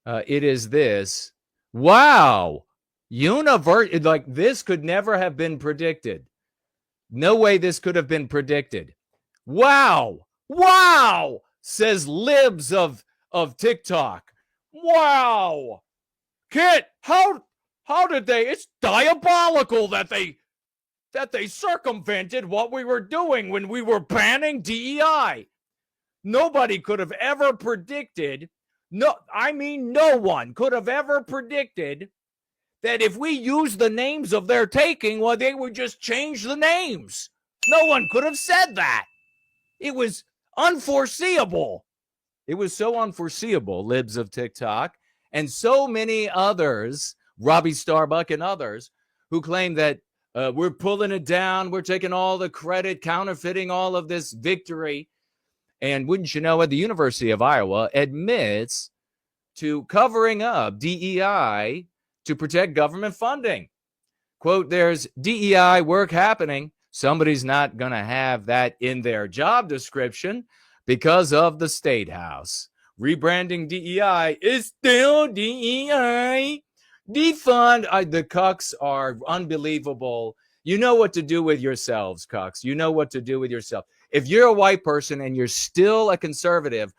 It is this. Wow. Like this could never have been predicted. No way this could have been predicted. Wow. Wow. Says libs of TikTok. Wow. Kit, how did they? It's diabolical that they circumvented what we were doing when we were banning DEI. Nobody could have ever predicted. No one could have ever predicted that if we use the names of their taking, well, they would just change the names. No one could have said that. It was unforeseeable. It was so unforeseeable, libs of TikTok, and so many others, Robbie Starbuck and others, who claim that we're pulling it down, we're taking all the credit, counterfeiting all of this victory. And wouldn't you know it, the University of Iowa admits to covering up DEI to protect government funding. Quote, there's DEI work happening. Somebody's not going to have that in their job description because of the State House. Rebranding DEI is still DEI. Defund. The cucks are unbelievable. You know what to do with yourselves, cucks. You know what to do with yourself. If you're a white person and you're still a conservative,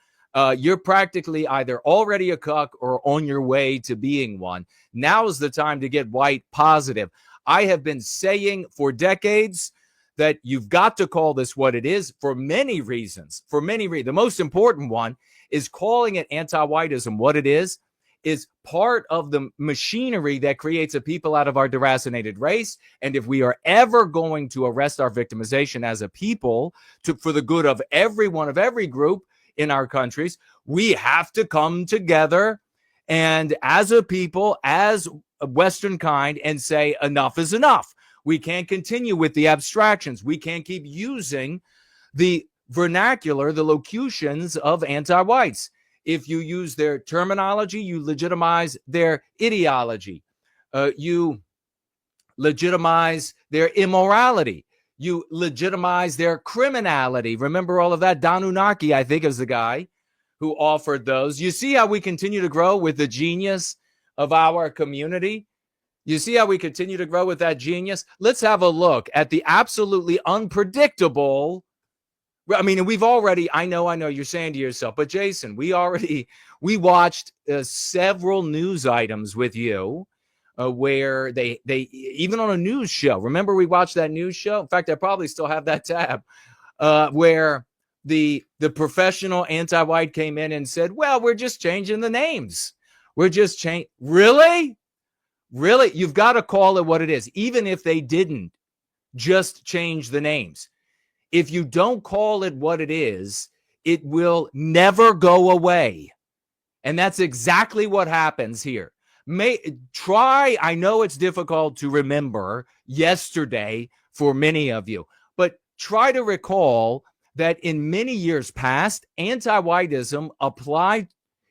you're practically either already a cuck or on your way to being one. Now is the time to get white positive. I have been saying for decades that you've got to call this what it is for many reasons. The most important one is calling it anti-whiteism. What it is part of the machinery that creates a people out of our deracinated race. And if we are ever going to arrest our victimization as a people for the good of everyone, of every group in our countries, we have to come together and as a people, as a Western kind, and say enough is enough. We can't continue with the abstractions. We can't keep using the vernacular, the locutions of anti-whites. If you use their terminology, you legitimize their ideology. You legitimize their immorality. You legitimize their criminality. Remember all of that? Don Unaki, I think, is the guy who offered those. You see how we continue to grow with the genius of our community? You see how we continue to grow with that genius? Let's have a look at the absolutely unpredictable. I mean, we've already, I know you're saying to yourself, but Jason, we watched several news items with you where they even on a news show. Remember, we watched that news show? In fact, I probably still have that tab where the professional anti-white came in and said, well, we're just changing the names. We're just changing. Really? You've got to call it what it is, even if they didn't just change the names. If you don't call it what it is, it will never go away. And that's exactly what happens here. I know it's difficult to remember yesterday for many of you, but try to recall that in many years past, anti-whiteism applied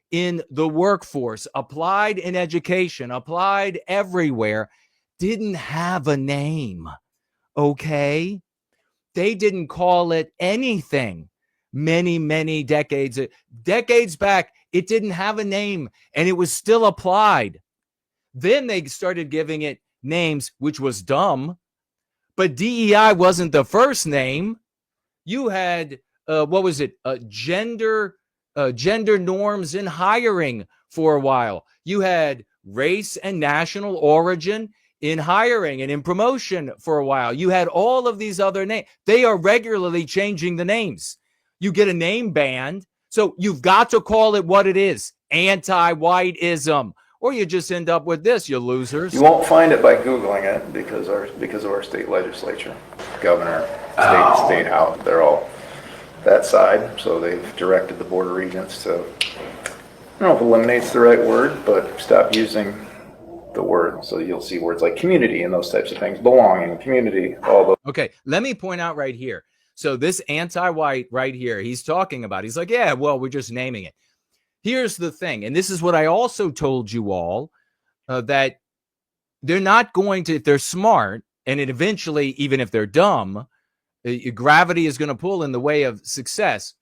in the workforce, applied in education, applied everywhere, didn't have a name, okay? They didn't call it anything many decades back. It didn't have a name, and it was still applied. Then they started giving it names, which was dumb. But DEI wasn't the first name. You had, gender norms in hiring for a while. You had race and national origin in hiring and in promotion for a while. You had all of these other names. They are regularly changing the names. You get a name band. So you've got to call it what it is, anti-whiteism, or you just end up with this, you losers. You won't find it by Googling it because of our state legislature, governor, state house, they're all that side. So they've directed the board of regents to, I don't know if eliminate's the right word, but stop using the word. So you'll see words like community and those types of things, belonging, community, all those. Okay, let me point out right here. So this anti-white right here, he's talking about, he's like, yeah, well, we're just naming it. Here's the thing, and this is what I also told you all, that they're not going to, if they're smart, and it eventually, even if they're dumb, gravity is going to pull in the way of success.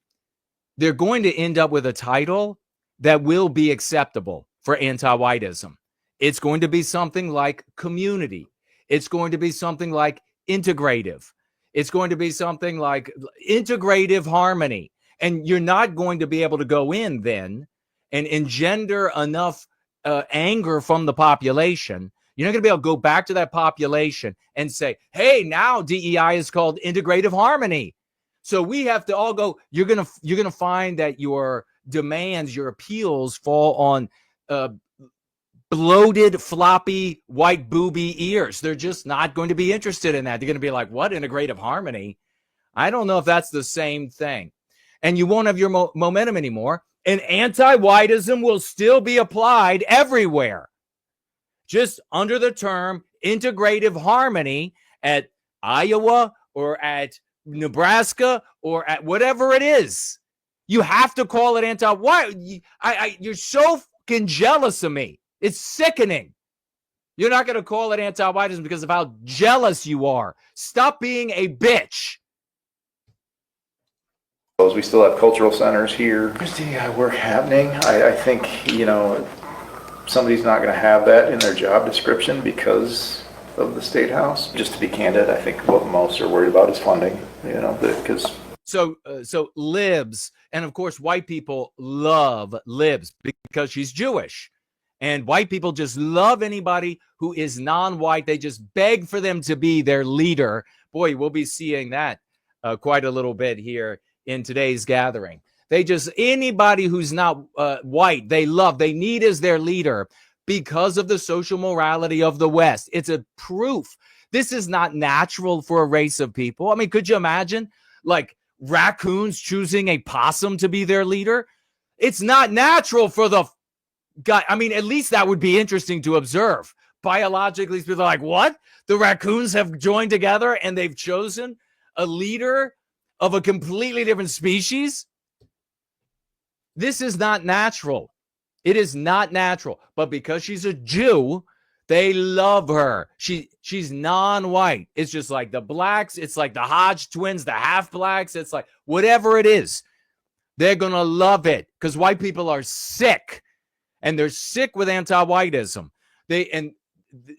They're going to end up with a title that will be acceptable for anti-whiteism. It's going to be something like community. It's going to be something like integrative. It's going to be something like integrative harmony. And you're not going to be able to go in then and engender enough anger from the population. You're not going to be able to go back to that population and say, hey, now DEI is called integrative harmony. So we have to all go, you're going to find that your demands, your appeals fall on bloated, floppy, white booby ears. They're just not going to be interested in that. They're going to be like, what, integrative harmony? I don't know if that's the same thing. And you won't have your momentum anymore. And anti-whiteism will still be applied everywhere, just under the term integrative harmony at Iowa or at Nebraska or at whatever it is. You have to call it anti-white. You're so fucking jealous of me. It's sickening. You're not going to call it anti-whiteism because of how jealous you are. Stop being a bitch. We still have cultural centers here. There's DEI work happening. I think, somebody's not going to have that in their job description because of the State House. Just to be candid, I think what most are worried about is funding, because... So libs, and of course, white people love libs because she's Jewish. And white people just love anybody who is non-white. They just beg for them to be their leader. Boy, we'll be seeing that quite a little bit here in today's gathering. They just, anybody who's not white, they need as their leader because of the social morality of the West. It's a proof. This is not natural for a race of people. I mean, could you imagine like raccoons choosing a possum to be their leader? It's not natural for the guy. I mean, at least that would be interesting to observe. Biologically, people are like, what? The raccoons have joined together and they've chosen a leader of a completely different species? This is not natural. It is not natural. But because she's a Jew, they love her. She's non-white. It's just like the blacks. It's like the Hodge twins, the half-blacks. It's like whatever it is. They're going to love it because white people are sick. And they're sick with anti-whiteism. And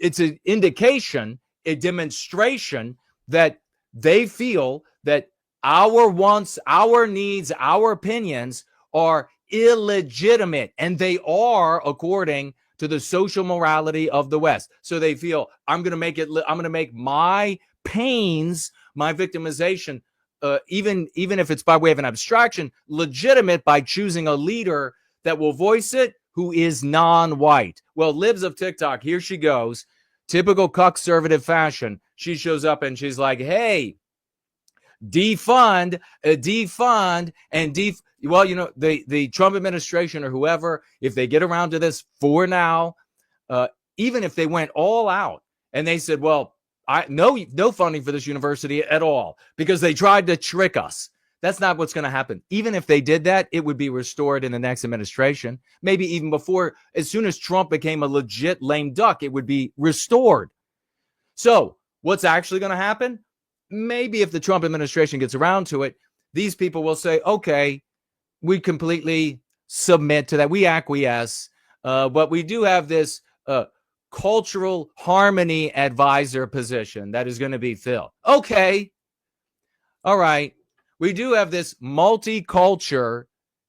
it's an indication, a demonstration that they feel that our wants, our needs, our opinions are illegitimate. And they are according to the social morality of the West. So they feel, I'm going to make my pains, my victimization, even if it's by way of an abstraction, legitimate by choosing a leader that will voice it, who is non-white. Well, libs of TikTok, here she goes. Typical conservative fashion. She shows up and she's like, hey, defund, and well, the Trump administration or whoever, if they get around to this for now, even if they went all out and they said, well, no funding for this university at all because they tried to trick us. That's not what's going to happen. Even if they did that, it would be restored in the next administration. Maybe even before, as soon as Trump became a legit lame duck, it would be restored. So what's actually going to happen? Maybe if the Trump administration gets around to it, these people will say, okay, we completely submit to that. We acquiesce. But we do have this cultural harmony advisor position that is going to be filled. Okay. All right. We do have this multicultural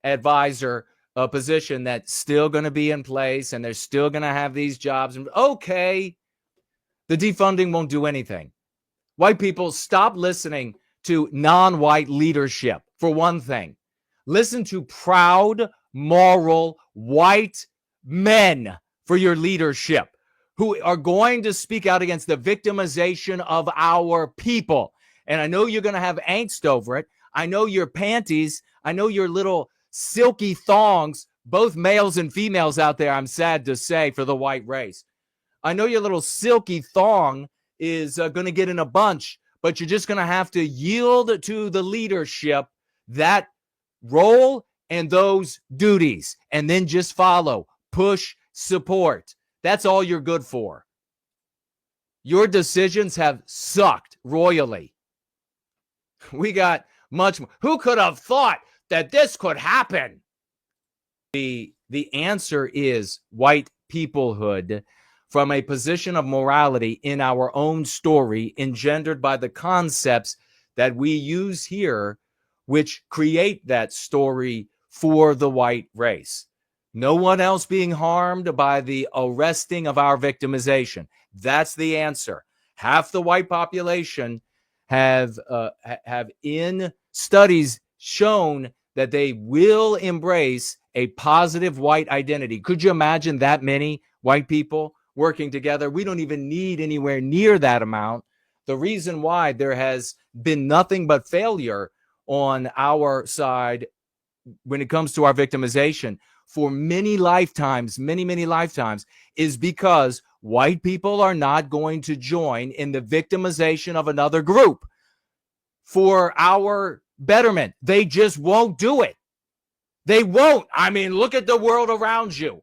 advisor position that's still going to be in place, and they're still going to have these jobs. Okay, the defunding won't do anything. White people, stop listening to non-white leadership, for one thing. Listen to proud, moral, white men for your leadership who are going to speak out against the victimization of our people. And I know you're going to have angst over it. I know your panties, I know your little silky thongs, both males and females out there, I'm sad to say, for the white race. I know your little silky thong is going to get in a bunch, but you're just going to have to yield to the leadership, that role and those duties, and then just follow, push, support. That's all you're good for. Your decisions have sucked royally. We got much more. Who could have thought that this could happen? The The answer is white peoplehood from a position of morality in our own story, engendered by the concepts that we use here, which create that story for the white race. No one else being harmed by the arresting of our victimization. That's the answer. Half the white population have in studies shown that they will embrace a positive white identity. Could you imagine that many white people working together? We don't even need anywhere near that amount. The reason why there has been nothing but failure on our side when it comes to our victimization for many lifetimes, many lifetimes, is because white people are not going to join in the victimization of another group for our betterment. They just won't do it. They won't. I mean, look at the world around you.